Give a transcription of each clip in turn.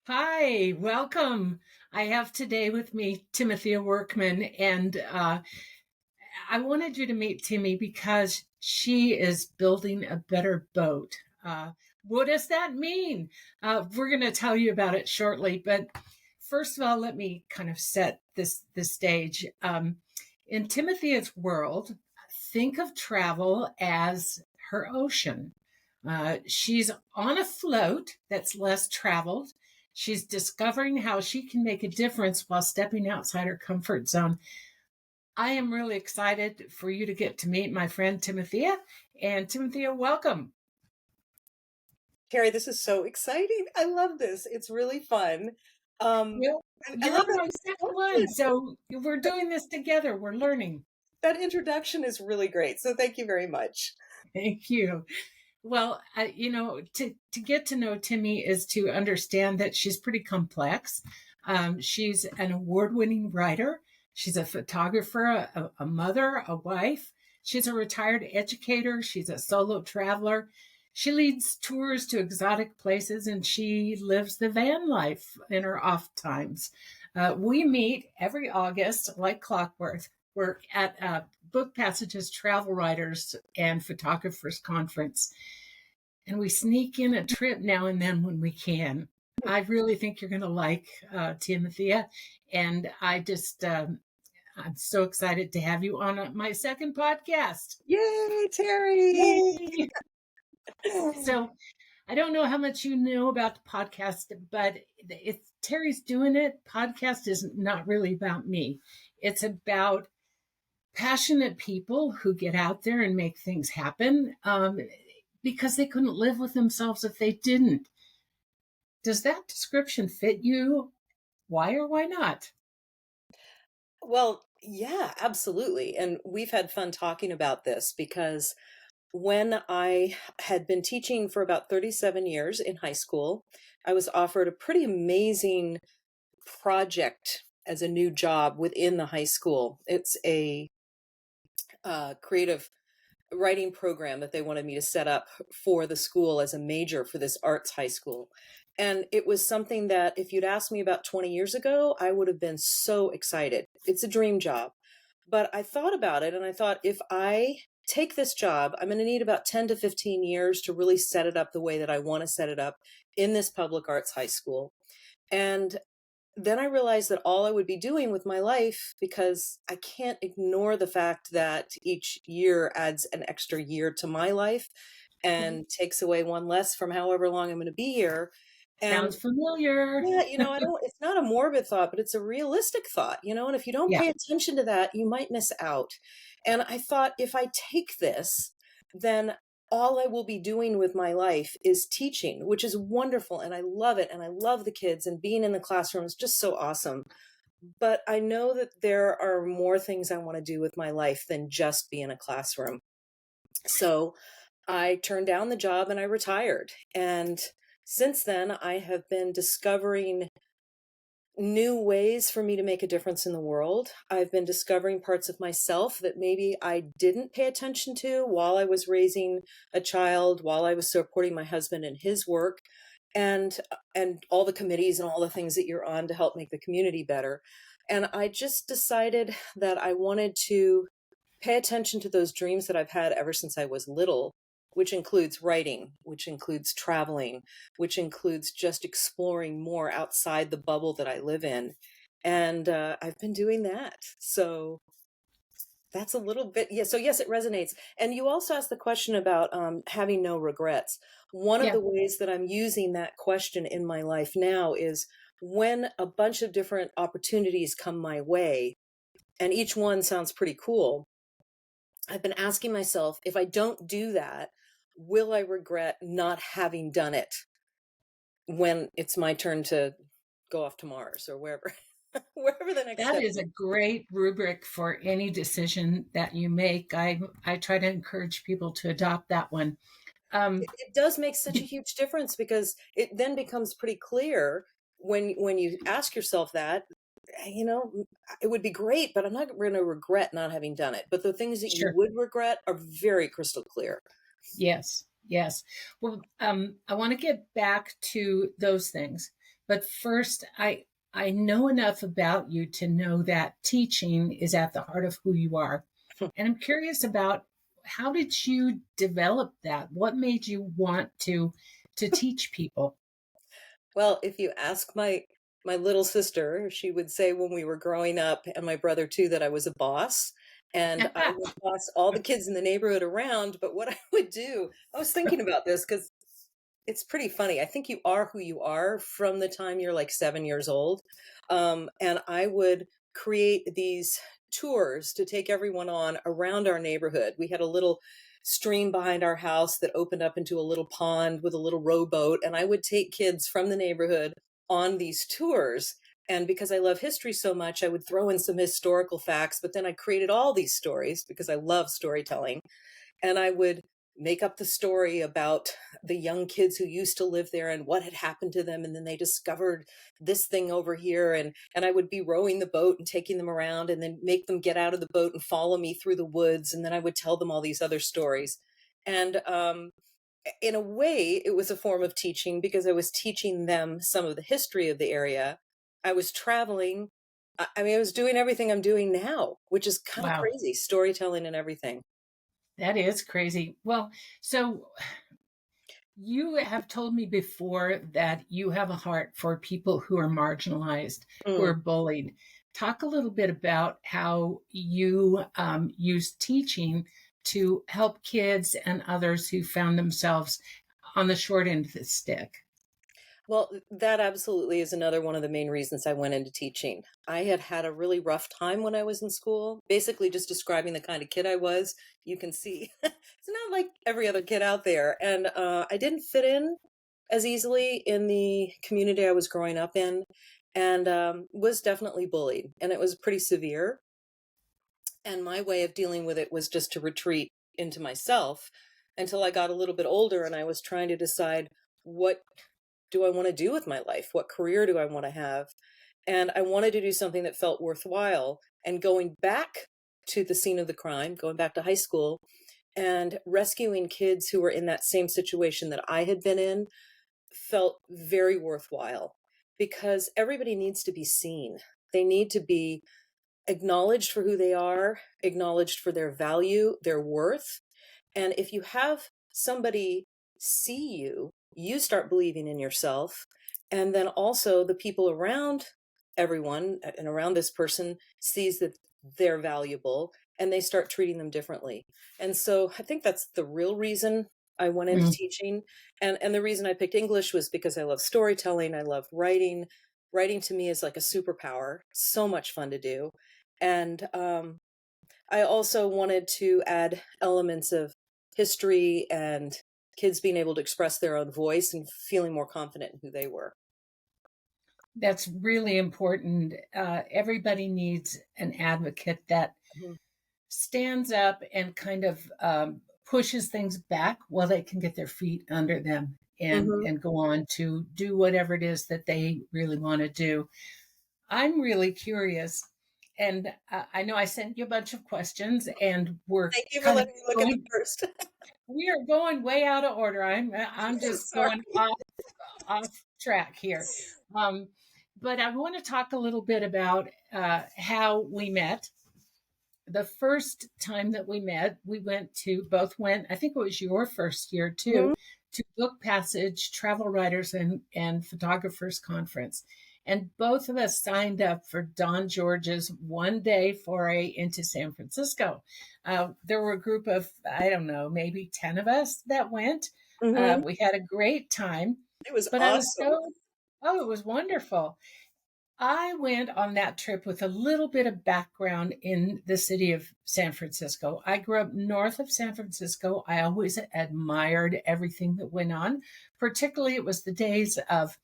Hi, welcome. I have today with me Timathea Workman, and I wanted you to meet Timmy because she is building a better boat. What does that mean? We're going to tell you about it shortly, but first of all, let me kind of set the stage. In Timathea's world, think of travel as her ocean. She's on a float that's less traveled. She's discovering how she can make a difference while stepping outside her comfort zone. I am really excited for you to get to meet my friend Timathea. And Timathea, welcome. Carrie, this is so exciting. I love this. It's really fun. Um, Well, I you're love that my second one, introduction. so we're doing this together. We're learning. That introduction is really great. So thank you very much. Thank you. Well, to get to know Timmy is to understand that she's pretty complex. She's an award-winning writer. She's a photographer, a mother, a wife. She's a retired educator. She's a solo traveler. She leads tours to exotic places and she lives the van life in her off times. We meet every August, like clockwork, work at Book Passages Travel Writers and Photographers Conference. And we sneak in a trip now and then when we can. I really think you're going to like Timathea. And I'm so excited to have you on my second podcast. Yay, Terry. Yay! So I don't know how much you know about the podcast, but if Terry's doing it, podcast is not really about me. It's about passionate people who get out there and make things happen because they couldn't live with themselves if they didn't. Does that description fit you? Why or why not? Well, yeah, absolutely. And we've had fun talking about this because when I had been teaching for about 37 years in high school, I was offered a pretty amazing project as a new job within the high school. It's a creative writing program that they wanted me to set up for the school as a major for this arts high school. And it was something that if you'd asked me about 20 years ago, I would have been so excited. It's a dream job. But I thought about it and I thought if I take this job, I'm going to need about 10 to 15 years to really set it up the way that I want to set it up in this public arts high school. And then I realized that all I would be doing with my life, because I can't ignore the fact that each year adds an extra year to my life and takes away one less from however long I'm going to be here. And Sounds familiar. yeah, I don't, it's not a morbid thought, but it's a realistic thought, and if you don't Yeah. pay attention to that, you might miss out. And I thought if I take this, then all I will be doing with my life is teaching, which is wonderful. And I love it. And I love the kids, and being in the classroom is just so awesome. But I know that there are more things I want to do with my life than just be in a classroom. So I turned down the job and I retired. And since then, I have been discovering new ways for me to make a difference in the world. I've been discovering parts of myself that maybe I didn't pay attention to while I was raising a child, while I was supporting my husband in his work, and all the committees and all the things that you're on to help make the community better. And I just decided that I wanted to pay attention to those dreams that I've had ever since I was little, which includes writing, which includes traveling, which includes just exploring more outside the bubble that I live in. And I've been doing that. So that's a little bit, yeah. So, yes, it resonates. And you also asked the question about having no regrets. One of Yeah. the ways that I'm using that question in my life now is when a bunch of different opportunities come my way, and each one sounds pretty cool. I've been asking myself, if I don't do that, will I regret not having done it when it's my turn to go off to Mars or wherever, wherever the next That step is is. a great rubric for any decision that you make. I try to encourage people to adopt that one. It does make such a huge difference because it then becomes pretty clear when you ask yourself that, it would be great, but I'm not going to regret not having done it. But the things that you Sure. would regret are very crystal clear. Yes. Yes. Well, I want to get back to those things But first, I know enough about you to know that teaching is at the heart of who you are. And I'm curious about, how did you develop that? What made you want to teach people? Well, if you ask my little sister, she would say when we were growing up, and my brother too, that I was a boss, and I would boss all the kids in the neighborhood around. But what I would do, I was thinking about this because it's pretty funny. I think you are who you are from the time you're like 7 years old. And I would create these tours to take everyone on around our neighborhood. We had a little stream behind our house that opened up into a little pond with a little rowboat. And I would take kids from the neighborhood on these tours. And because I love history so much, I would throw in some historical facts, but then I created all these stories because I love storytelling. And I would make up the story about the young kids who used to live there and what had happened to them, and then they discovered this thing over here, and I would be rowing the boat and taking them around, and then make them get out of the boat and follow me through the woods, and then I would tell them all these other stories. And in a way it was a form of teaching because I was teaching them some of the history of the area. I was traveling. I mean, I was doing everything I'm doing now, which is kind of Wow, crazy, storytelling and everything. that is crazy. Well, so you have told me before that you have a heart for people who are marginalized, who Mm. are bullied. Talk a little bit about how you use teaching to help kids and others who found themselves on the short end of the stick. Well, that absolutely is another one of the main reasons I went into teaching. I had had a really rough time when I was in school, basically just describing the kind of kid I was. You can see it's not like every other kid out there. And I didn't fit in as easily in the community I was growing up in, and was definitely bullied. And it was pretty severe. And my way of dealing with it was just to retreat into myself until I got a little bit older and I was trying to decide, what do I want to do with my life? What career do I want to have? And I wanted to do something that felt worthwhile. And going back to the scene of the crime, going back to high school and rescuing kids who were in that same situation that I had been in, felt very worthwhile because everybody needs to be seen. They need to be acknowledged for who they are, acknowledged for their value, their worth. And if you have somebody see you, you start believing in yourself. And then also the people around everyone and around this person sees that they're valuable and they start treating them differently. And so I think that's the real reason I went into Mm. teaching. And the reason I picked English was because I love storytelling. I love writing. Writing to me is like a superpower. So much fun to do. And I also wanted to add elements of history and kids being able to express their own voice and feeling more confident in who they were. That's really important. Everybody needs an advocate that Mhm. stands up and kind of pushes things back while they can get their feet under them Mhm. and go on to do whatever it is that they really want to do. I'm really curious, and I know I sent you a bunch of questions, and we're Thank you for kind of letting me look at them going. first. We are going way out of order. I'm just Sorry. going off track here. Um, but I want to talk a little bit about how we met. The first time that we met, we both went, I think it was your first year too, Mhm. to Book Passage Travel Writers and Photographers Conference. And both of us signed up for Don George's one day foray into San Francisco. There were a group of, I don't know, maybe 10 of us that went. Mhm. We had a great time, It was but I was awesome. oh, it was wonderful. I went on that trip with a little bit of background in the city of San Francisco. I grew up north of San Francisco. I always admired everything that went on. Particularly, it was the days of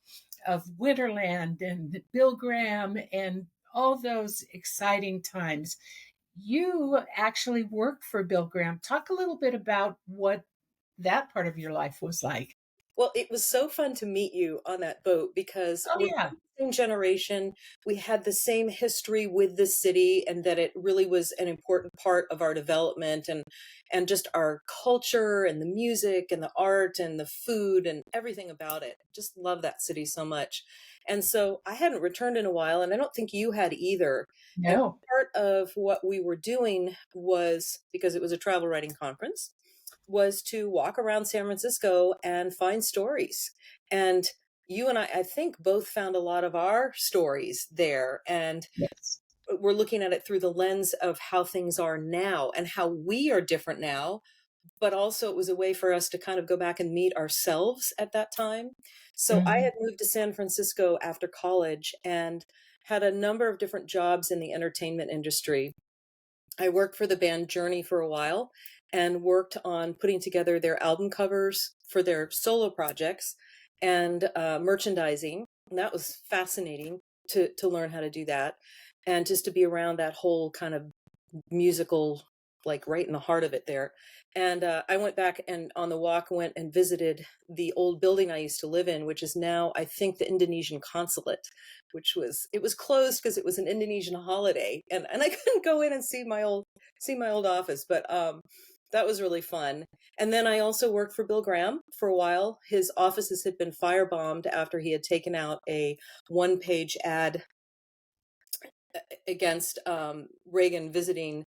Winterland and Bill Graham and all those exciting times. You actually worked for Bill Graham. Talk a little bit about what that part of your life was like. Well, it was so fun to meet you on that boat because Oh we're yeah. both the same generation. We had the same history with the city, and that it really was an important part of our development and just our culture and the music and the art and the food and everything about it. Just love that city so much. And so I hadn't returned in a while, and I don't think you had either. And No. part of what we were doing was, because it was a travel writing conference, was to walk around San Francisco and find stories. And you and I think, both found a lot of our stories there. And Yes. we're looking at it through the lens of how things are now and how we are different now. But also, it was a way for us to kind of go back and meet ourselves at that time. So I Mhm. had moved to San Francisco after college and had a number of different jobs in the entertainment industry. I worked for the band Journey for a while and worked on putting together their album covers for their solo projects and merchandising. And that was fascinating to learn how to do that and just to be around that whole kind of musical, like right in the heart of it there. And I went back and on the walk went and visited the old building I used to live in, which is now, I think, the Indonesian consulate, which was, it was closed because it was an Indonesian holiday, and I couldn't go in and see my old office, but that was really fun. And then I also worked for Bill Graham for a while. His offices had been firebombed after he had taken out a one-page ad against Reagan visiting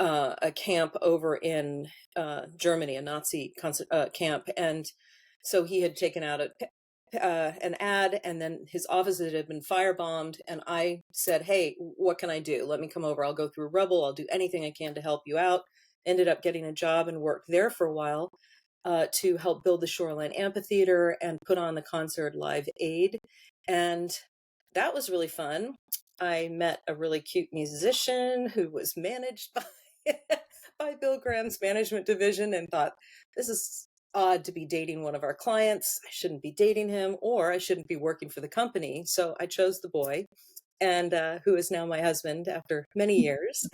a camp over in Germany, a Nazi camp, and so he had taken out an ad, and then his offices had been firebombed. And I said, "Hey, what can I do? Let me come over. I'll go through rubble. I'll do anything I can to help you out." Ended up getting a job and worked there for a while to help build the Shoreline Amphitheater and put on the concert Live Aid, and that was really fun. I met a really cute musician who was managed by by Bill Graham's management division, and thought, this is odd to be dating one of our clients. I shouldn't be dating him, or I shouldn't be working for the company. So I chose the boy, and who is now my husband after many years.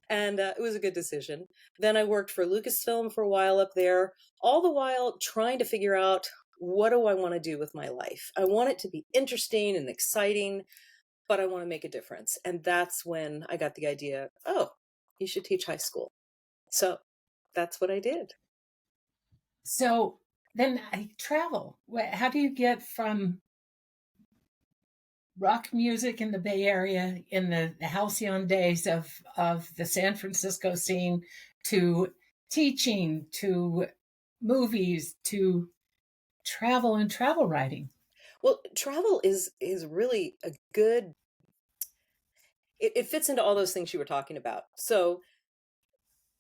And it was a good decision. Then I worked for Lucasfilm for a while up there, all the while trying to figure out, what do I want to do with my life? I want it to be interesting and exciting, but I want to make a difference. And that's when I got the idea, oh, you should teach high school. So that's what I did. So then I travel. How do you get from rock music in the Bay Area in the halcyon days of the San Francisco scene to teaching, to movies, to travel and travel writing? Well, travel is really a good, it fits into all those things you were talking about. So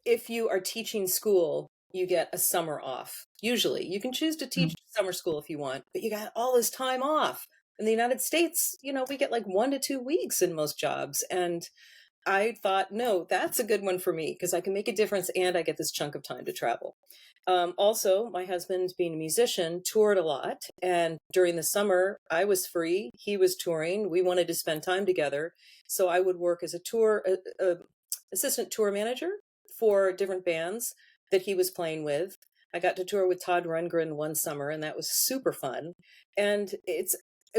if you are teaching school, you get a summer off. Usually, you can choose to teach summer school if you want, but you got all this time off. In the United States, we get like 1 to 2 weeks in most jobs. And I thought, no, that's a good one for me because I can make a difference and I get this chunk of time to travel. Also, my husband, being a musician, toured a lot. And during the summer, I was free. He was touring. We wanted to spend time together. So I would work as a assistant tour manager for different bands that he was playing with. I got to tour with Todd Rundgren one summer, and that was super fun. And it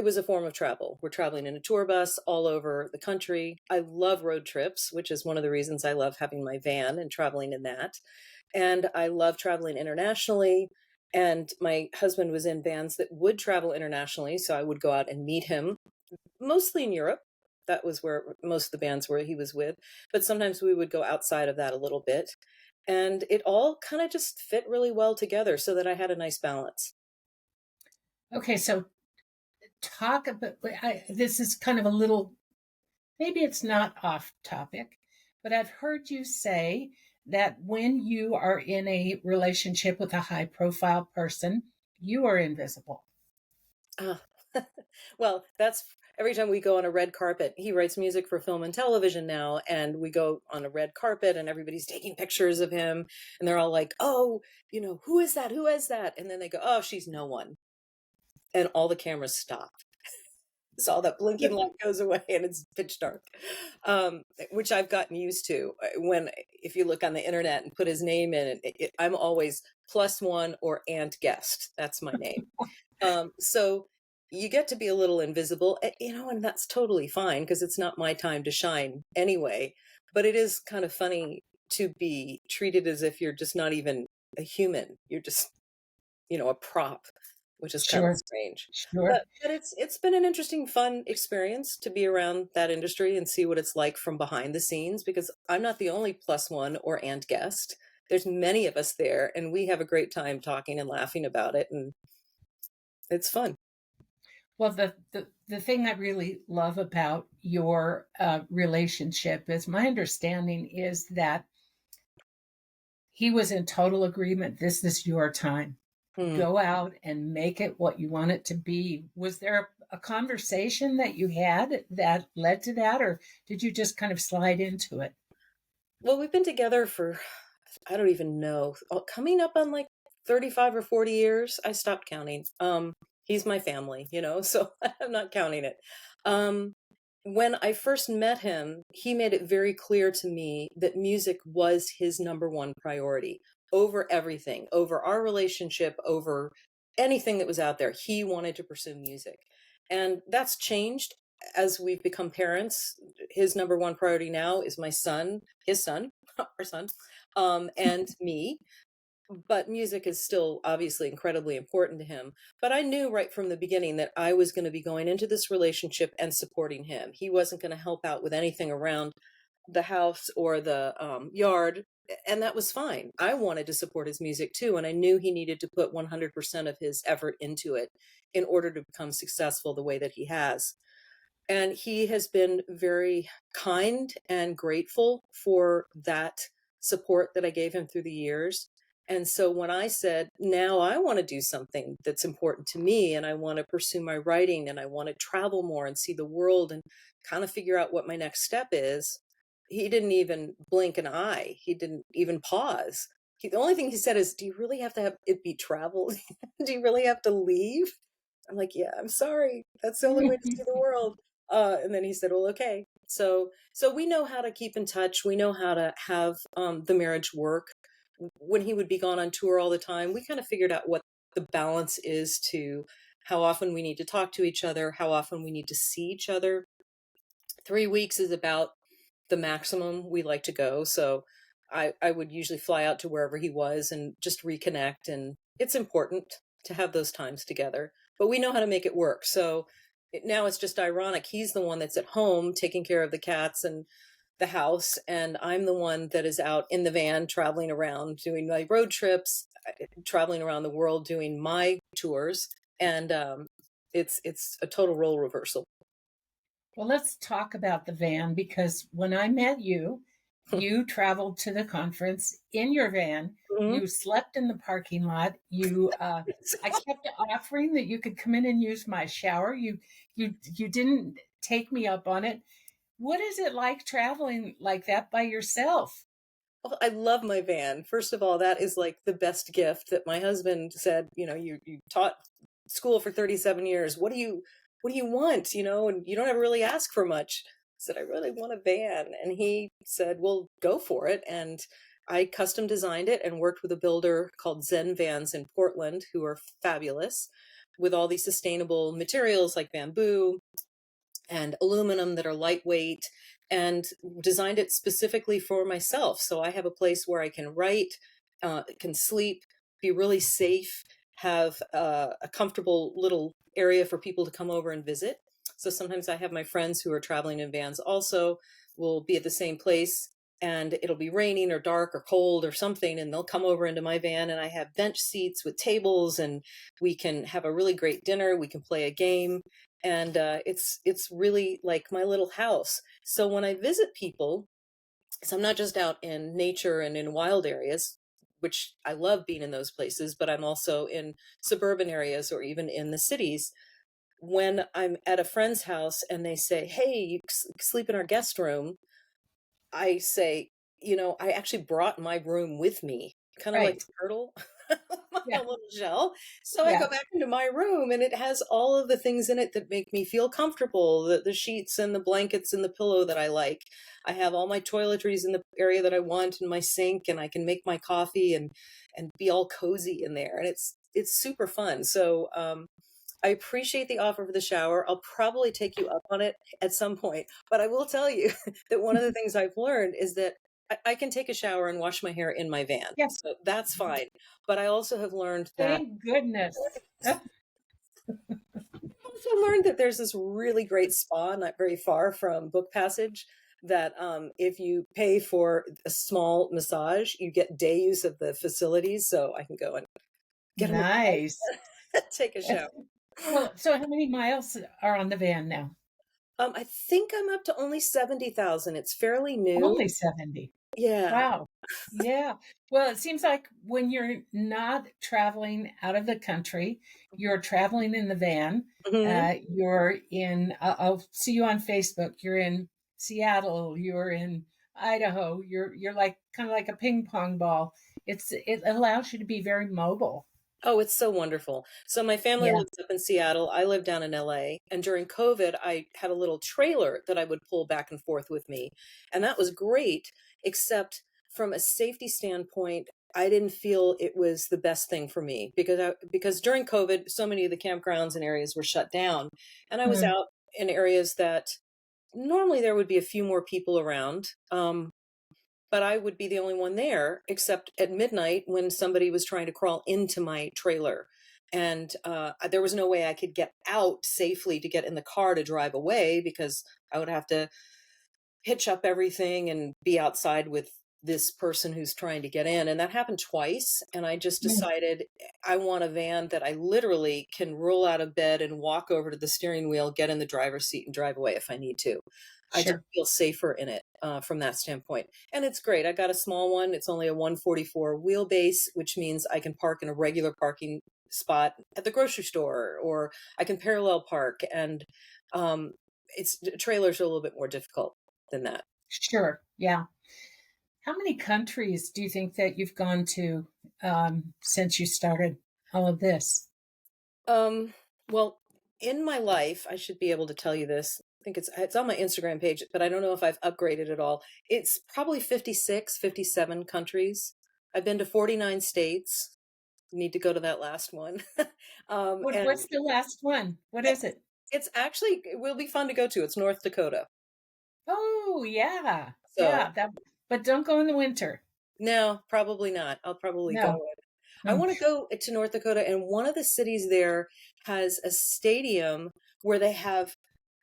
was a form of travel. We're traveling in a tour bus all over the country. I love road trips, which is one of the reasons I love having my van and traveling in that. And I love traveling internationally. And my husband was in bands that would travel internationally. So I would go out and meet him, mostly in Europe. That was where most of the bands were he was with. But sometimes we would go outside of that a little bit. And it all kind of just fit really well together so that I had a nice balance. Okay, so talk about this is kind of a little, maybe it's not off topic, but I've heard you say that when you are in a relationship with a high profile person, you are invisible. Ah, well, that's every time we go on a red carpet. He writes music for film and television now, and we go on a red carpet, and everybody's taking pictures of him, and they're all like, "Oh, who is that? Who is that?" And then they go, "Oh, she's no one," and all the cameras stop. So all that blinking light goes away, and it's pitch dark, which I've gotten used to. When if you look on the internet and put his name in, I'm always +1 or Ant Guest. That's my name. So you get to be a little invisible, and that's totally fine because it's not my time to shine anyway. But it is kind of funny to be treated as if you're just not even a human. You're just, a prop, which is kind of Sure. strange. Sure. But it's been an interesting, fun experience to be around that industry and see what it's like from behind the scenes, because I'm not the only plus one or and guest. There's many of us there, and we have a great time talking and laughing about it, and it's fun. Well, the thing I really love about your relationship is my understanding is that he was in total agreement. This is your time. Hmm. Go out and make it what you want it to be. Was there a conversation that you had that led to that, or did you just kind of slide into it? Well, we've been together for, I don't even know, coming up on like 35 or 40 years. I stopped counting. He's my family, so I'm not counting it. Um, when I first met him, he made it very clear to me that music was his number one priority over everything, over our relationship, over anything that was out there. He wanted to pursue music. And that's changed as we've become parents. His number one priority now is my son, his son, our son, and me. But music is still obviously incredibly important to him. But I knew right from the beginning that I was going to be going into this relationship and supporting him. He wasn't going to help out with anything around the house or the yard. And that was fine. I wanted to support his music too. And I knew he needed to put 100% of his effort into it in order to become successful the way that he has. And he has been very kind and grateful for that support that I gave him through the years. And so when I said, now I want to do something that's important to me, and I want to pursue my writing, and I want to travel more and see the world and kind of figure out what my next step is, he didn't even blink an eye. He didn't even pause. The only thing he said is, do you really have to have it be travel? Do you really have to leave? I'm like, yeah, I'm sorry. That's the only way to see the world. And then he said, well, okay. So we know how to keep in touch. We know how to have the marriage work. When he would be gone on tour all the time, we kind of figured out what the balance is to how often we need to talk to each other, how often we need to see each other. 3 weeks is about the maximum we like to go. So I would usually fly out to wherever he was and just reconnect. And it's important to have those times together, but we know how to make it work. So now it's just ironic. He's the one that's at home taking care of the cats and the house. And I'm the one that is out in the van traveling around doing my road trips, traveling around the world doing my tours. And it's a total role reversal. Well, let's talk about the van because when I met you, you traveled to the conference in your van. Mhm. You slept in the parking lot. I kept offering that you could come in and use my shower. You didn't take me up on it. What is it like traveling like that by yourself? Well, I love my van. First of all, that is like the best gift that my husband said, you taught school for 37 years. What do you want? And you don't ever really ask for much. I said, I really want a van. And he said, well, go for it. And I custom designed it and worked with a builder called Zen Vans in Portland, who are fabulous with all these sustainable materials like bamboo and aluminum that are lightweight, and designed it specifically for myself. So I have a place where I can write, can sleep, be really safe, have a comfortable little area for people to come over and visit. So sometimes I have my friends who are traveling in vans also will be at the same place, and it'll be raining or dark or cold or something, and they'll come over into my van, and I have bench seats with tables, and we can have a really great dinner. We can play a game, and it's really like my little house. So when I visit people, so I'm not just out in nature and in wild areas, which I love being in those places, but I'm also in suburban areas or even in the cities. When I'm at a friend's house and they say, hey, you sleep in our guest room, I say, I actually brought my room with me, kind of like Right. a turtle, my Yeah. own little shell. So I Yeah. go back into my room and it has all of the things in it that make me feel comfortable, the sheets and the blankets and the pillow that I like. I have all my toiletries in the area that I want and my sink, and I can make my coffee and be all cozy in there. And it's super fun. So I appreciate the offer for the shower. I'll probably take you up on it at some point. But I will tell you that one of the things I've learned is that I can take a shower and wash my hair in my van. Yes. So that's fine. But I also have learned that Thank goodness. Also learned that there's this really great spa not very far from Book Passage that if you pay for a small massage, you get day use of the facilities. So I can go and get a Nice. massage, take a shower. Well, so how many miles are on the van now? I think I'm up to only 70,000. It's fairly new. Only 70. Yeah. Wow. Yeah. Well, it seems like when you're not traveling out of the country, you're traveling in the van. Hmm. You're in, I'll see you on Facebook. You're in Seattle. You're in Idaho. You're like kind of like a ping pong ball. It allows you to be very mobile. Oh, it's so wonderful. So my family Yeah. lives up in Seattle. I live down in LA. And during COVID, I had a little trailer that I would pull back and forth with me. And that was great, except from a safety standpoint, I didn't feel it was the best thing for me because during COVID, so many of the campgrounds and areas were shut down. And I was Mm, out in areas that normally there would be a few more people around. But I would be the only one there, except at midnight when somebody was trying to crawl into my trailer. And there was no way I could get out safely to get in the car to drive away because I would have to hitch up everything and be outside with this person who's trying to get in. And that happened twice. And I just mm, decided I want a van that I literally can roll out of bed and walk over to the steering wheel, get in the driver's seat, and drive away if I need to. I just sure. feel safer in it from that standpoint. And it's great. I got a small one. It's only a 144 wheelbase, which means I can park in a regular parking spot at the grocery store, or I can parallel park. And um, it's trailers are a little bit more difficult than that. Sure. Yeah. How many countries do you think that you've gone to since you started all of this? Um, well, in my life, I should be able to tell you this. I think it's on my Instagram page, but I don't know if I've upgraded at all. It's probably 56, 57 countries. I've been to 49 states. Need to go to that last one. And What's the last one? What is it? it's actually it will be fun to go to. It's North Dakota. Oh, yeah. So, Yeah, that but don't go in the winter. no, probably not. I'll probably go. No. I Mm. want to go to North Dakota, and one of the cities there has a stadium where they have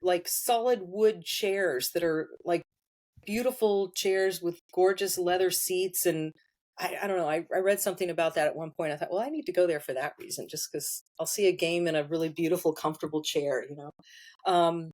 like solid wood chairs that are like beautiful chairs with gorgeous leather seats. And I don't know, I read something about that at one point. I thought, well, I need to go there for that reason, just because I'll see a game in a really beautiful, comfortable chair, you know. Um,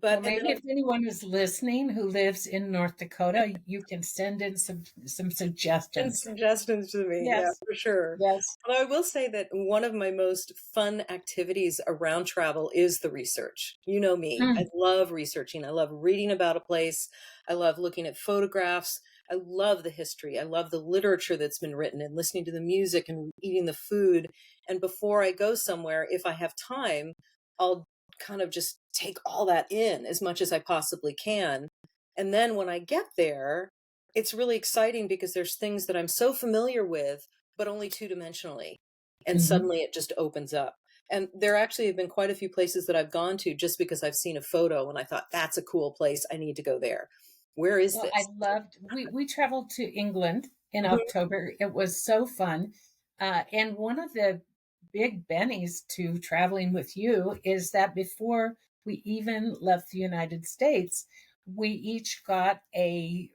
Well, but and then maybe if anyone is listening who lives in North Dakota, you can send in some and suggestions. suggestions to me. Yeah, Yes. for sure. Yes. Although I will say that one of my most fun activities around travel is the research. You know me. I Mm, love researching. I love reading about a place. I love looking at photographs. I love the history. I love the literature that's been written and listening to the music and eating the food. And before I go somewhere, if I have time, I'll kind of just take all that in as much as I possibly can. And then when I get there, it's really exciting because there's things that I'm so familiar with, but only two-dimensionally. And mhm. suddenly it just opens up. And there actually have been quite a few places that I've gone to just because I've seen a photo and I thought, that's a cool place. I need to go there. Where is Well, I this? loved we traveled to England in Mhm. October. It was so fun. And one of the big bennies to traveling with you is that before we even left the United States, we each got a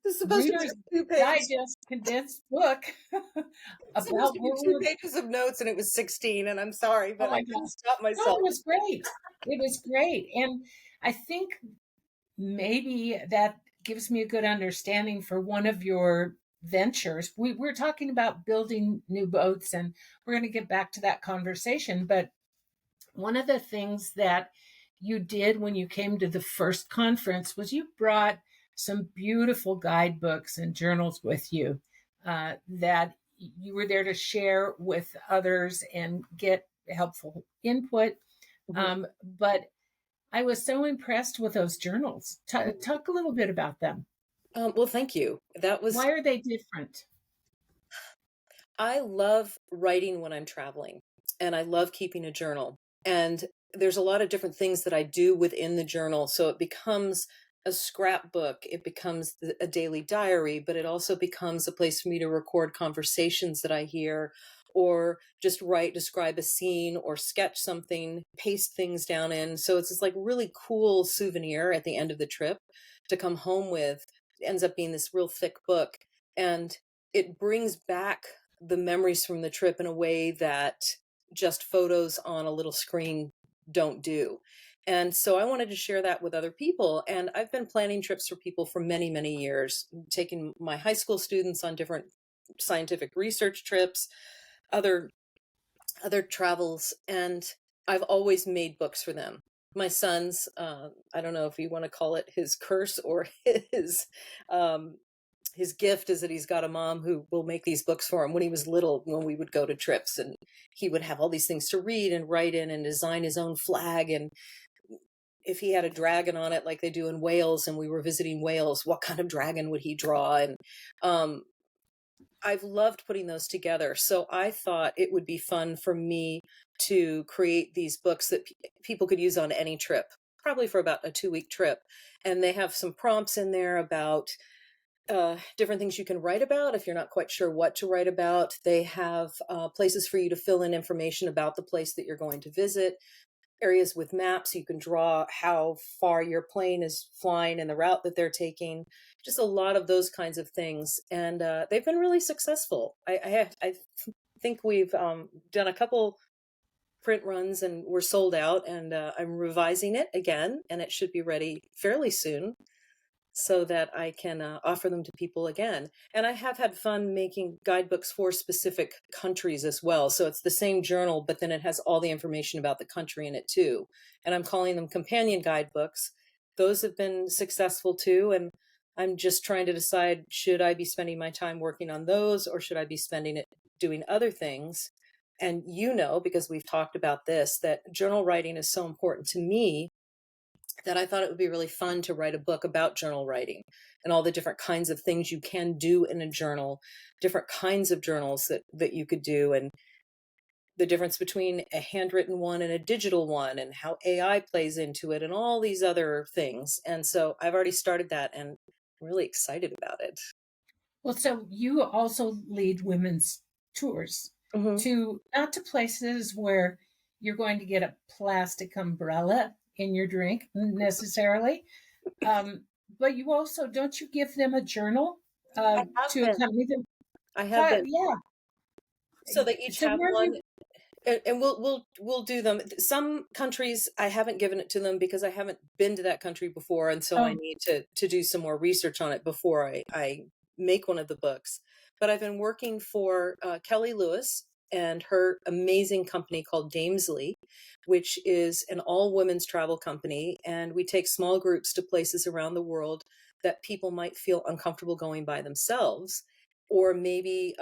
This is supposed to be Reader's a 2 page. Digest condensed book It's supposed about to be World two War. pages of notes, and it was 16. And I'm sorry, Oh but I my couldn't gosh. stop No, myself. it was great. It was great. And I think maybe that gives me a good understanding for one of your ventures. We're talking about building new boats, and we're going to get back to that conversation. But one of the things that you did when you came to the first conference was you brought some beautiful guidebooks and journals with you that you were there to share with others and get helpful input. Mhm. But I was so impressed with those journals. Talk a little bit about them. Well, thank you. That was Why are they different? I love writing when I'm traveling, and I love keeping a journal. And there's a lot of different things that I do within the journal. So it becomes a scrapbook, it becomes a daily diary, but it also becomes a place for me to record conversations that I hear, or just write, describe a scene or sketch something, paste things down in. So it's this like really cool souvenir at the end of the trip to come home with. It ends up being this real thick book. And it brings back the memories from the trip in a way that just photos on a little screen don't do. And so I wanted to share that with other people. And I've been planning trips for people for many, many years, taking my high school students on different scientific research trips, other travels, and I've always made books for them. My son's, I don't know if you want to call it his curse or um, his gift is that he's got a mom who will make these books for him. When he was little, when we would go to trips, and he would have all these things to read and write in and design his own flag. And if he had a dragon on it, like they do in Wales, and we were visiting Wales, what kind of dragon would he draw? And um, I've loved putting those together. So I thought it would be fun for me to create these books that people could use on any trip, probably for about a 2-week trip. And they have some prompts in there about different things you can write about if you're not quite sure what to write about. They have places for you to fill in information about the place that you're going to visit, areas with maps. You can draw how far your plane is flying and the route that they're taking, just a lot of those kinds of things. And they've been really successful. I think we've done a couple print runs and we're sold out, and I'm revising it again, and it should be ready fairly soon so that I can offer them to people again. And I have had fun making guidebooks for specific countries as well. So it's the same journal, but then it has all the information about the country in it too. And I'm calling them companion guidebooks. Those have been successful too. And I'm just trying to decide, should I be spending my time working on those, or should I be spending it doing other things? And because we've talked about this, that journal writing is so important to me, that I thought it would be really fun to write a book about journal writing and all the different kinds of things you can do in a journal, different kinds of journals that you could do, and the difference between a handwritten one and a digital one, and how AI plays into it, and all these other things. And so I've already started that, and I'm really excited about it. Well, so you also lead women's tours Hmm. to not to places where you're going to get a plastic umbrella in your drink necessarily, um, but you also don't you give them a journal I have to been. accompany them? I have been. Yeah. So they each So have where one. you? And we'll do them. Some countries I haven't given it to them because I haven't been to that country before, and so I Oh, need to do some more research on it before I make one of the books. But I've been working for Kelly Lewis and her amazing company called Damesley, which is an all women's travel company, and we take small groups to places around the world that people might feel uncomfortable going by themselves, or maybe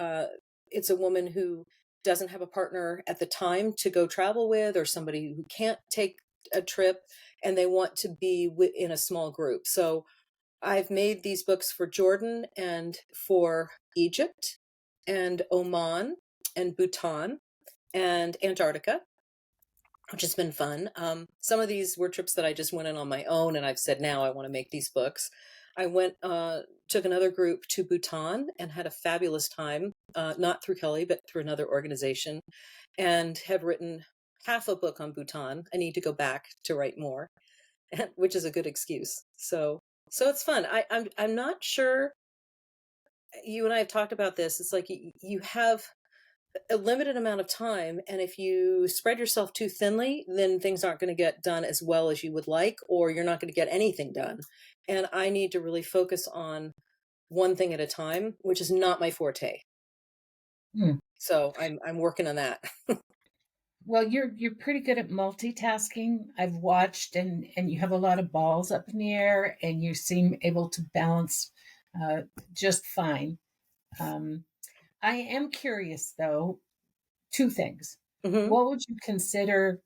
it's a woman who doesn't have a partner at the time to go travel with, or somebody who can't take a trip and they want to be in a small group. So I've made these books for Jordan and for Egypt and Oman and Bhutan and Antarctica, which has been fun. Some of these were trips that I just went in on my own, and I've said, now I want to make these books. I took another group to Bhutan and had a fabulous time, not through Kelly, but through another organization, and have written half a book on Bhutan. I need to go back to write more, which is a good excuse. So it's fun. I'm not sure. You and I have talked about this. It's like you have a limited amount of time, and if you spread yourself too thinly, then things aren't going to get done as well as you would like, or you're not going to get anything done. And I need to really focus on one thing at a time, which is not my forte. hmm. So I'm working on that. Well, you're pretty good at multitasking. I've watched, and you have a lot of balls up in the air, and you seem able to balance uh, just fine. Um, I am curious, though, two things. Hmm. What would you consider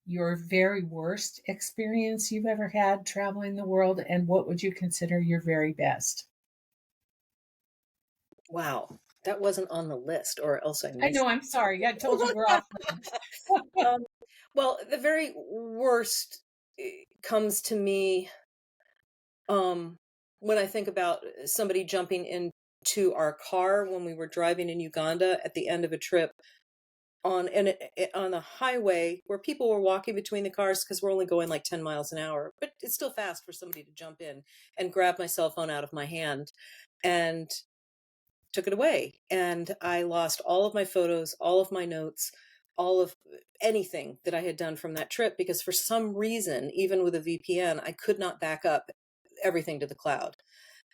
your very worst experience you've ever had traveling the world, and what would you consider your very best? Wow, that wasn't on the list, or else I I know, missed. I'm sorry. I told you we're off limits. um, well, the very worst comes to me um, when I think about somebody jumping into our car when we were driving in Uganda at the end of a trip. on the highway where people were walking between the cars because we're only going like 10 miles an hour, but it's still fast for somebody to jump in and grab my cell phone out of my hand and took it away. And I lost all of my photos, all of my notes, all of anything that I had done from that trip because for some reason, even with a VPN, I could not back up everything to the cloud.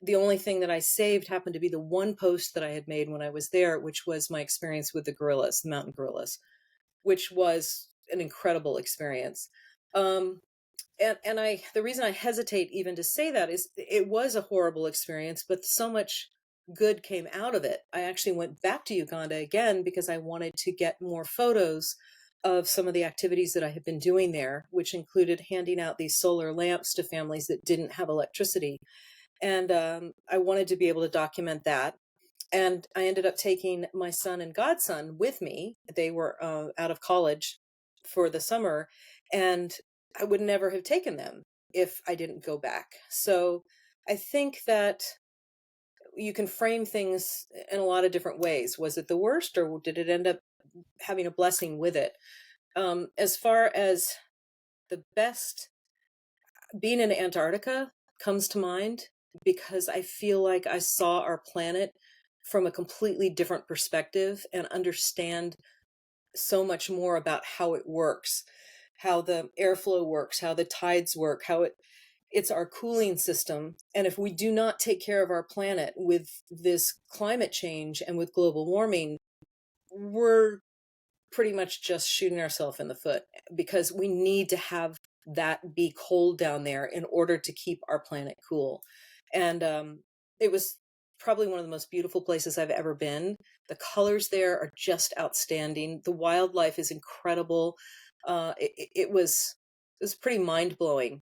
The only thing that I saved happened to be the one post that I had made when I was there, which was my experience with the gorillas, the mountain gorillas, which was an incredible experience. Um, and the reason I hesitate even to say that is it was a horrible experience, but so much good came out of it. I actually went back to Uganda again because I wanted to get more photos of some of the activities that I had been doing there, which included handing out these solar lamps to families that didn't have electricity. And I wanted to be able to document that. And I ended up taking my son and godson with me. They were out of college for the summer, and I would never have taken them if I didn't go back. So I think that you can frame things in a lot of different ways. Was it the worst, or did it end up having a blessing with it? As far as the best, being in Antarctica comes to mind because I feel like I saw our planet from a completely different perspective and understand so much more about how it works, how the airflow works, how the tides work, how it's our cooling system. And if we do not take care of our planet with this climate change and with global warming, we're pretty much just shooting ourselves in the foot because we need to have that be cold down there in order to keep our planet cool. And it was probably one of the most beautiful places I've ever been. The colors there are just outstanding. The wildlife is incredible. It was pretty mind blowing.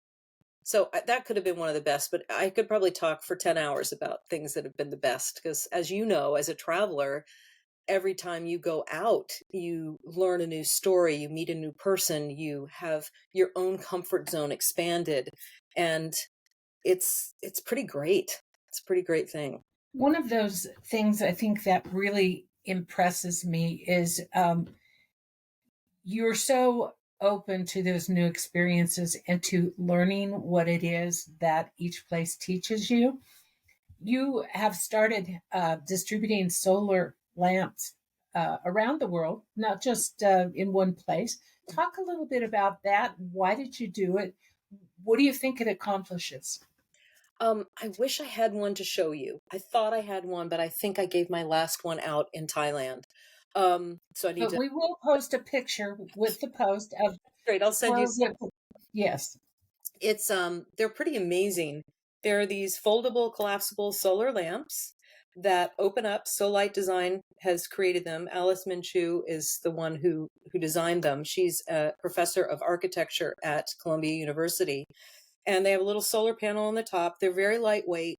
So that could have been one of the best, but I could probably talk for 10 hours about things that have been the best because, as you know, as a traveler, every time you go out, you learn a new story, you meet a new person, you have your own comfort zone expanded, and it's pretty great. It's a pretty great thing. One of those things I think that really impresses me is you're so open to those new experiences and to learning what it is that each place teaches you. You have started distributing solar lamps around the world, not just in one place. Talk a little bit about that. Why did you do it? What do you think it accomplishes? I wish I had one to show you. I thought I had one, but I think I gave my last one out in Thailand. So I need But to. we will post a picture with the post of Great, I'll send you. where the, yes. It's they're pretty amazing. There are these foldable collapsible solar lamps that open up. Solite Design has created them. Alice Minchu is the one who designed them. She's a professor of architecture at Columbia University, and they have a little solar panel on the top. They're very lightweight.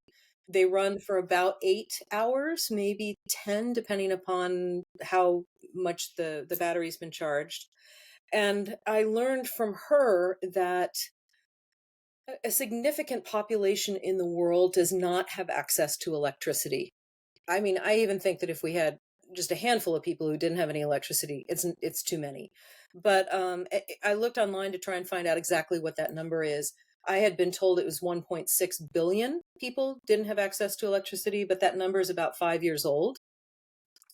They run for about 8 hours, maybe 10, depending upon how much the battery's been charged. And I learned from her that a significant population in the world does not have access to electricity. I mean, I even think that if we had just a handful of people who didn't have any electricity, it's too many. But I looked online to try and find out exactly what that number is. I had been told it was 1.6 billion people didn't have access to electricity, but that number is about 5 years old.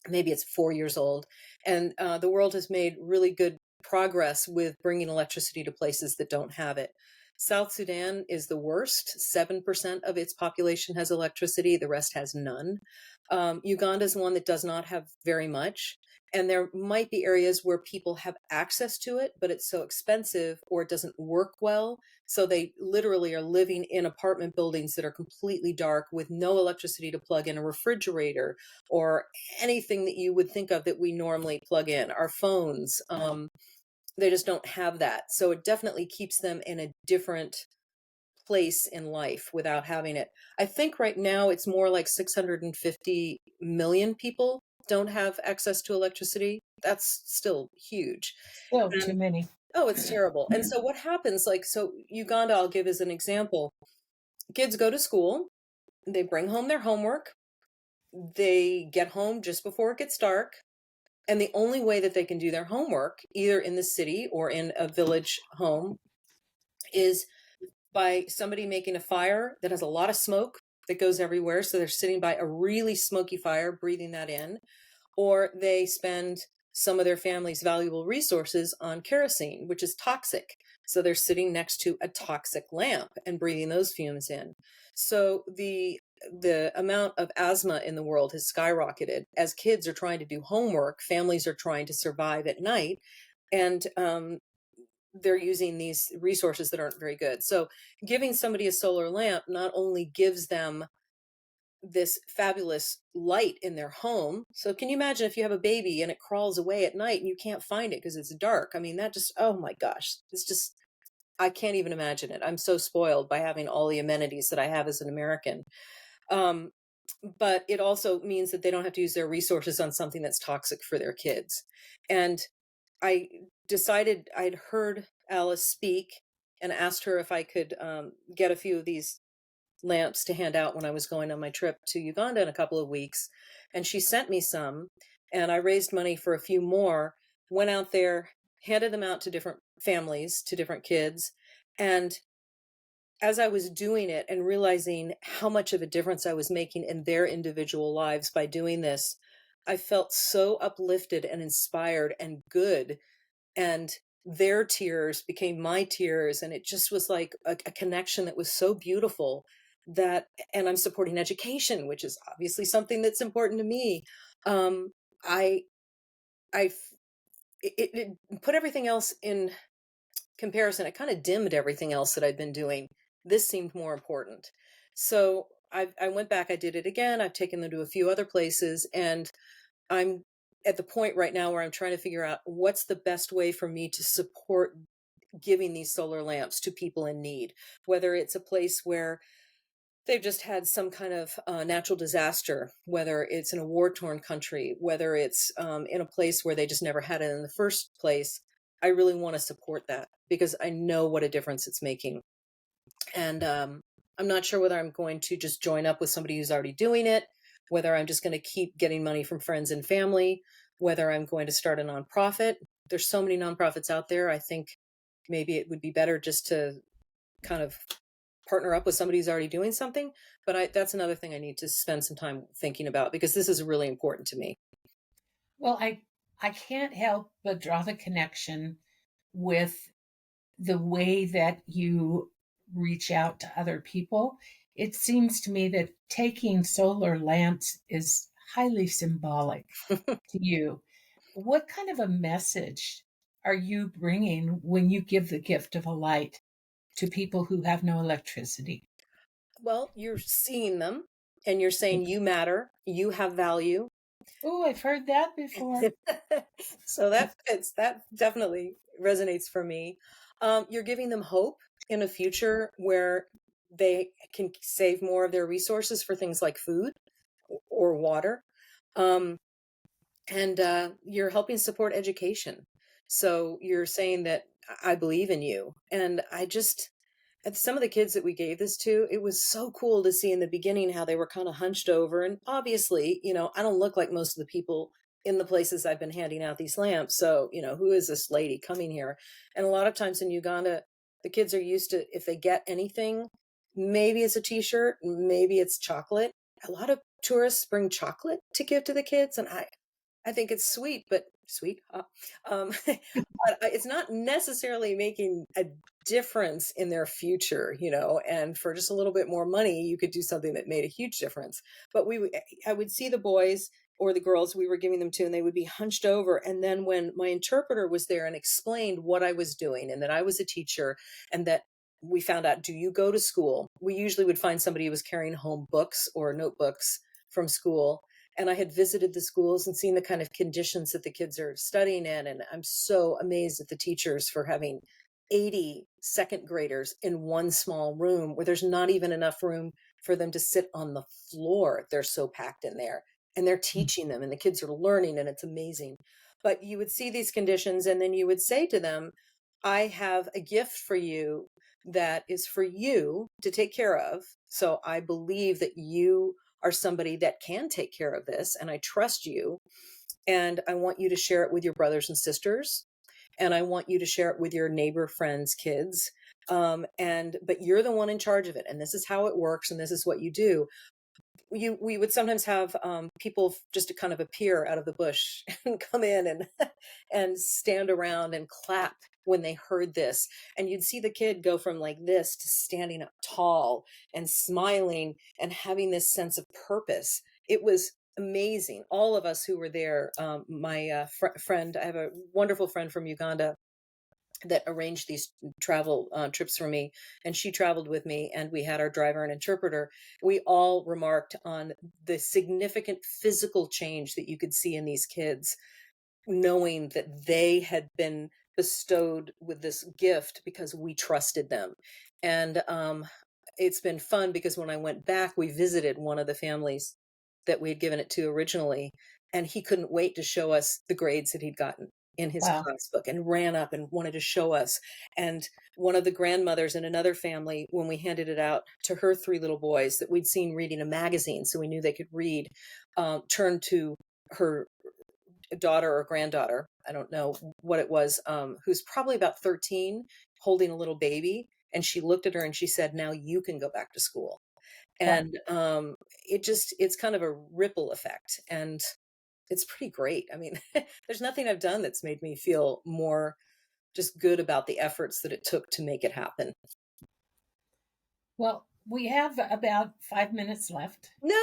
Maybe it's 4 years old. And the world has made really good progress with bringing electricity to places that don't have it. South Sudan is the worst. 7% of its population has electricity, the rest has none. Uganda is one that does not have very much. And there might be areas where people have access to it, but it's so expensive or it doesn't work well. So they literally are living in apartment buildings that are completely dark with no electricity to plug in a refrigerator or anything that you would think of that we normally plug in, our phones. They just don't have that. So it definitely keeps them in a different place in life without having it. I think right now it's more like 650 million people don't have access to electricity. That's still huge. Still too And many. oh, it's terrible. And so what happens, like, so Uganda, I'll give as an example. Kids go to school, they bring home their homework, they get home just before it gets dark. And the only way that they can do their homework, either in the city or in a village home, is by somebody making a fire that has a lot of smoke that goes everywhere. So they're sitting by a really smoky fire, breathing that in, or they spend some of their family's valuable resources on kerosene, which is toxic. So they're sitting next to a toxic lamp and breathing those fumes in. So the amount of asthma in the world has skyrocketed as kids are trying to do homework, families are trying to survive at night, and they're using these resources that aren't very good. So giving somebody a solar lamp not only gives them this fabulous light in their home. So can you imagine if you have a baby and it crawls away at night and you can't find it because it's dark? I mean, that just, oh my gosh, it's just, I can't even imagine it. I'm so spoiled by having all the amenities that I have as an American. Um, but it also means that they don't have to use their resources on something that's toxic for their kids. And I decided I'd heard Alice speak and asked her if I could get a few of these lamps to hand out when I was going on my trip to Uganda in a couple of weeks. And she sent me some, and I raised money for a few more, went out there, handed them out to different families, to different kids. And as I was doing it and realizing how much of a difference I was making in their individual lives by doing this, I felt so uplifted and inspired and good. And their tears became my tears. And it just was like a connection that was so beautiful that, and I'm supporting education, which is obviously something that's important to me. Um, I, I, it put everything else in comparison. It kind of dimmed everything else that I'd been doing. This seemed more important. So I went back, I did it again. I've taken them to a few other places, and I'm at the point right now where I'm trying to figure out what's the best way for me to support giving these solar lamps to people in need, whether it's a place where they've just had some kind of natural disaster, whether it's in a war-torn country, whether it's in a place where they just never had it in the first place. I really want to support that because I know what a difference it's making. And I'm not sure whether I'm going to just join up with somebody who's already doing it, whether I'm just going to keep getting money from friends and family, whether I'm going to start a nonprofit. There's so many nonprofits out there. I think maybe it would be better just to kind of partner up with somebody who's already doing something. But that's another thing I need to spend some time thinking about because this is really important to me. Well, I can't help but draw the connection with the way that you reach out to other people. It seems to me that taking solar lamps is highly symbolic to you. What kind of a message are you bringing when you give the gift of a light to people who have no electricity? Well, you're seeing them and you're saying you matter, you have value. Oh, I've heard that before. So that fits. That definitely resonates for me. You're giving them hope in a future where they can save more of their resources for things like food or water. Um, and you're helping support education. So you're saying that I believe in you. And I just, and some of the kids that we gave this to, it was so cool to see in the beginning how they were kind of hunched over. And obviously, I don't look like most of the people in the places I've been handing out these lamps. So, who is this lady coming here? And a lot of times in Uganda, the kids are used to, if they get anything, maybe it's a t-shirt, maybe it's chocolate. A lot of tourists bring chocolate to give to the kids. And I think it's sweet, but sweet. But it's not necessarily making a difference in their future, and for just a little bit more money, you could do something that made a huge difference. But I would see the boys or the girls we were giving them to, and they would be hunched over. And then when my interpreter was there and explained what I was doing and that I was a teacher and that we found out, do you go to school? We usually would find somebody who was carrying home books or notebooks from school, and I had visited the schools and seen the kind of conditions that the kids are studying in. And I'm so amazed at the teachers for having 80 second graders in one small room where there's not even enough room for them to sit on the floor. They're so packed in there, and they're teaching them and the kids are learning, and it's amazing. But you would see these conditions and then you would say to them, I have a gift for you that is for you to take care of. So I believe that you are somebody that can take care of this, and I trust you. and I want you to share it with your brothers and sisters, and I want you to share it with your neighbor friends' kids. But you're the one in charge of it, and this is how it works, and this is what you do. We would sometimes have people just to kind of appear out of the bush and come in and and stand around and clap when they heard this, and you'd see the kid go from like this to standing up tall and smiling and having this sense of purpose. It was amazing. All of us who were there, my friend, I have a wonderful friend from Uganda that arranged these travel trips for me, and she traveled with me, and we had our driver and interpreter. We all remarked on the significant physical change that you could see in these kids, knowing that they had been bestowed with this gift because we trusted them. And it's been fun because when I went back, we visited one of the families that we had given it to originally, and he couldn't wait to show us the grades that he'd gotten in his Wow. class book and ran up and wanted to show us. And one of the grandmothers in another family, when we handed it out to her three little boys that we'd seen reading a magazine, so we knew they could read, turned to her daughter or granddaughter, I don't know what it was, who's probably about 13, holding a little baby. And she looked at her and she said, "Now you can go back to school." Yeah. And it's kind of a ripple effect. And it's pretty great. I mean, there's nothing I've done that's made me feel more just good about the efforts that it took to make it happen. Well, we have about 5 minutes left. No!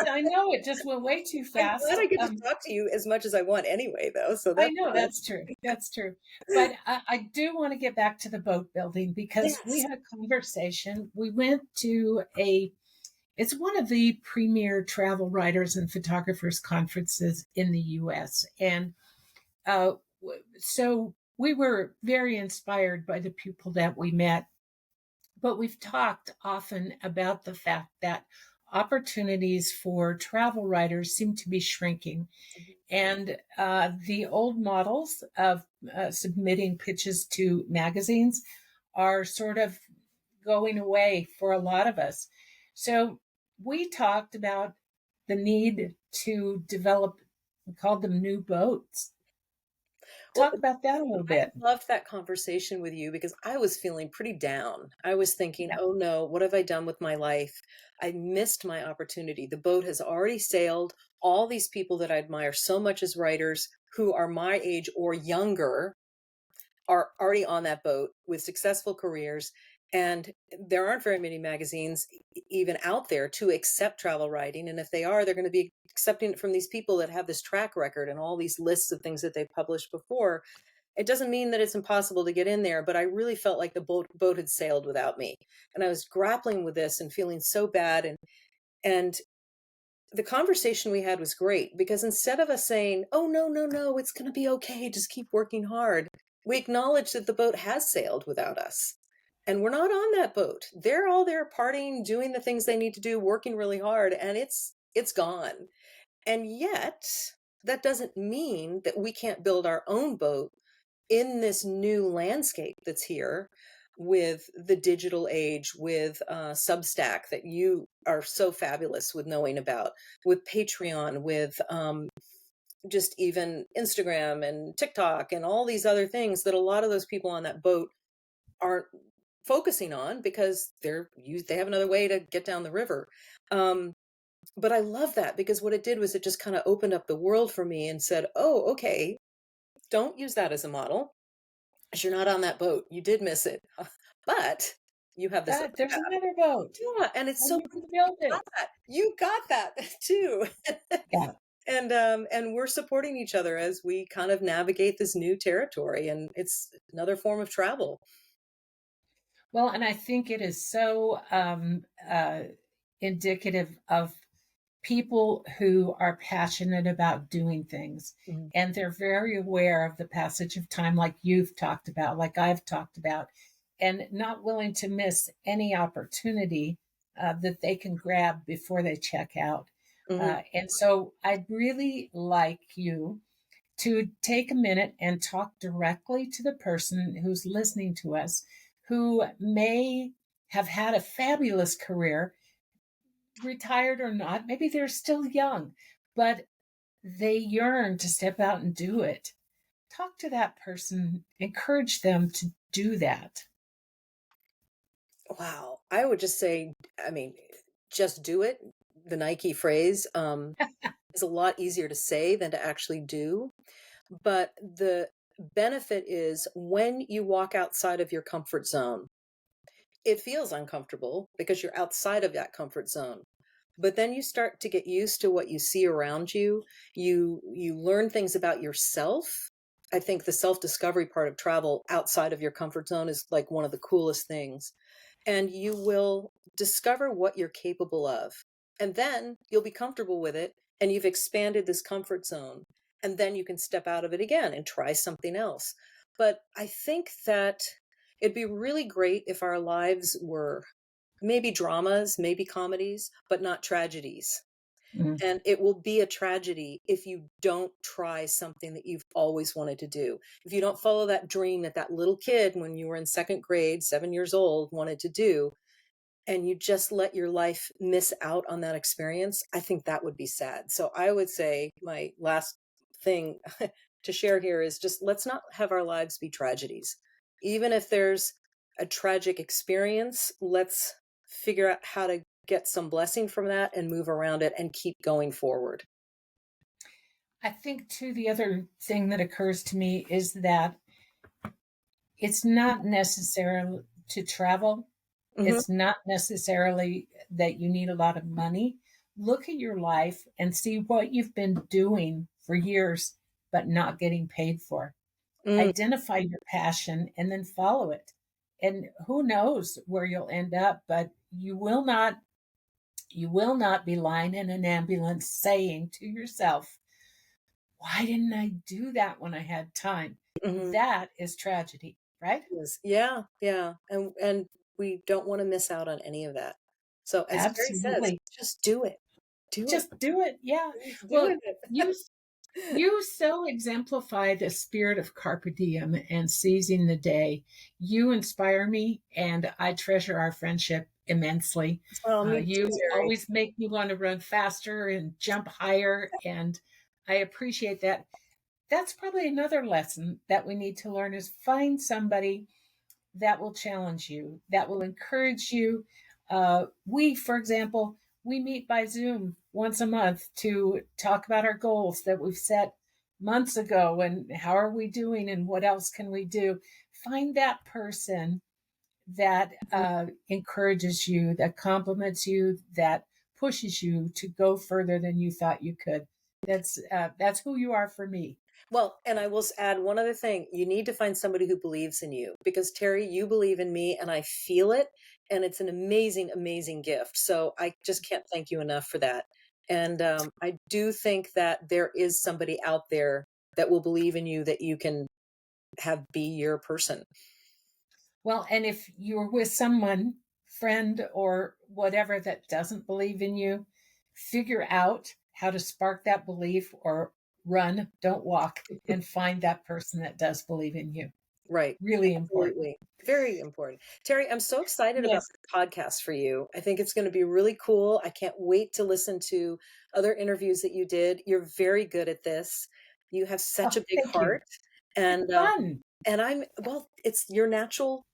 I know it just went way too I'm glad fast. I get to talk to you as much as I want anyway, though. So I that's know fun. that's true. That's true. But I do want to get back to the boat building because we Yes. had a conversation. We went to it's one of the premier travel writers and photographers conferences in the US. And so we were very inspired by the people that we met. But we've talked often about the fact that opportunities for travel writers seem to be shrinking. And the old models of submitting pitches to magazines are sort of going away for a lot of us. So we talked about the need to develop, we called them new boats. Well, Talk about that a little I bit. loved that conversation with you because I was feeling pretty down. I was thinking, Yeah. oh no, what have I done with my life? I missed my opportunity. The boat has already sailed. All these people that I admire so much as writers who are my age or younger are already on that boat with successful careers. And there aren't very many magazines even out there to accept travel writing. And if they are, they're going to be accepting it from these people that have this track record and all these lists of things that they've published before. It doesn't mean that it's impossible to get in there, but I really felt like the boat had sailed without me. And I was grappling with this and feeling so bad. And the conversation we had was great because instead of us saying, "Oh no, no, no, it's going to be okay, just keep working hard," we acknowledged that the boat has sailed without us. And we're not on that boat. They're all there partying, doing the things they need to do, working really hard, and it's gone. And yet, that doesn't mean that we can't build our own boat in this new landscape that's here with the digital age, with Substack that you are so fabulous with knowing about, with Patreon, with just even Instagram and TikTok and all these other things that a lot of those people on that boat aren't focusing on because they have another way to get down the river. Um, but I love that because what it did was it just kind of opened up the world for me and said, "Oh, okay, don't use that as a model 'cause you're not on that boat. You did miss it, but you have this But other there's path." another boat Yeah, and it's and so you cool can that you build got it. that. You got that too. Yeah. And we're supporting each other as we kind of navigate this new territory, and it's another form of travel. Well, and I think it is so indicative of people who are passionate about doing things Mhm, and they're very aware of the passage of time, like you've talked about, like I've talked about, and not willing to miss any opportunity that they can grab before they check out. mhm. And so I'd really like you to take a minute and talk directly to the person who's listening to us who may have had a fabulous career, retired or not. Maybe they're still young, but they yearn to step out and do it. Talk to that person, encourage them to do that. Wow. I would just say, I mean, just do it. The Nike phrase is a lot easier to say than to actually do. But the benefit is when you walk outside of your comfort zone, it feels uncomfortable because you're outside of that comfort zone. But then you start to get used to what you see around you. You learn things about yourself. I think the self-discovery part of travel outside of your comfort zone is like one of the coolest things. And you will discover what you're capable of. And then you'll be comfortable with it and you've expanded this comfort zone. And then you can step out of it again and try something else. But I think that it'd be really great if our lives were maybe dramas, maybe comedies, but not tragedies. Mm. And it will be a tragedy if you don't try something that you've always wanted to do. If you don't follow that dream that that little kid when you were in second grade, 7 years old, wanted to do, and you just let your life miss out on that experience, I think that would be sad. So I would say my last thing to share here is just let's not have our lives be tragedies. Even if there's a tragic experience, let's figure out how to get some blessing from that and move around it and keep going forward. I think, too, the other thing that occurs to me is that it's not necessary to travel. Hmm. It's not necessarily that you need a lot of money. Look at your life and see what you've been doing for years, but not getting paid for. Mm, Identify your passion and then follow it. And who knows where you'll end up, but you will not be lying in an ambulance saying to yourself, why didn't I do that when I had time? mhm. That is tragedy, right? Yes. Yeah, yeah, and we don't want to miss out on any of that. So as Terry says, Absolutely. just do it. Do it. Just do it. Yeah. Just do Well, it. you you so exemplify the spirit of carpe diem and seizing the day. You inspire me, and I treasure our friendship immensely. Oh, me too, You Terry. always make me want to run faster and jump higher, and I appreciate that. That's probably another lesson that we need to learn is find somebody that will challenge you, that will encourage you. For example, we meet by Zoom once a month to talk about our goals that we've set months ago and how are we doing and what else can we do. Find that person that Mhm. encourages you, that compliments you, that pushes you to go further than you thought you could. That's who you are for me. Well, and I will add one other thing. You need to find somebody who believes in you because Terry, you believe in me and I feel it. And it's an amazing, amazing gift. So I just can't thank you enough for that. And I do think that there is somebody out there that will believe in you that you can have be your person. Well, and if you're with someone, friend or whatever, that doesn't believe in you, figure out how to spark that belief or run, don't walk, and find that person that does believe in you. Right. Really important. Absolutely. Very important. Terry, I'm so excited about Yes. this podcast for you. I think it's going to be really cool. I can't wait to listen to other interviews that you did. You're very good at this. You have such Oh, a big thank you. heart. It's And fun. well, it's your natural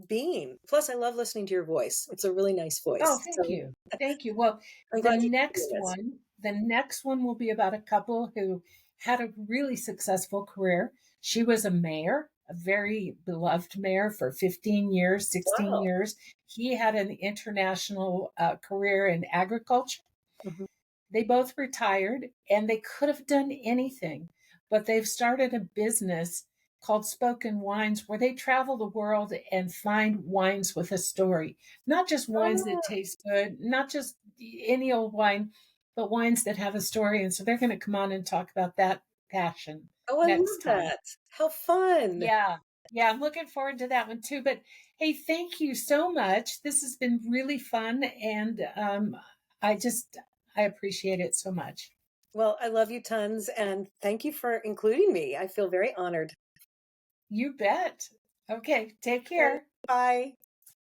being. Plus, I love listening to your voice. It's a really nice Oh, voice. thank So you. Thank you. Well, I'm the glad you could do next this. one, the next one will be about a couple who had a really successful career. She was a mayor, a very beloved mayor for 15 years, 16 Wow. years. He had an international career in agriculture. Mhm. They both retired and they could have done anything, but they've started a business called Spoken Wines where they travel the world and find wines with a story. Not just wines that Oh, taste good, not just any old wine, but wines that have a story. And so they're going to come on and talk about that passion oh, I next love time. that. How fun. Yeah. Yeah, I'm looking forward to that one too. But hey, thank you so much. This has been really fun. And I just, I appreciate it so much. Well, I love you tons. And thank you for including me. I feel very honored. You bet. Okay, take Okay. care. Bye.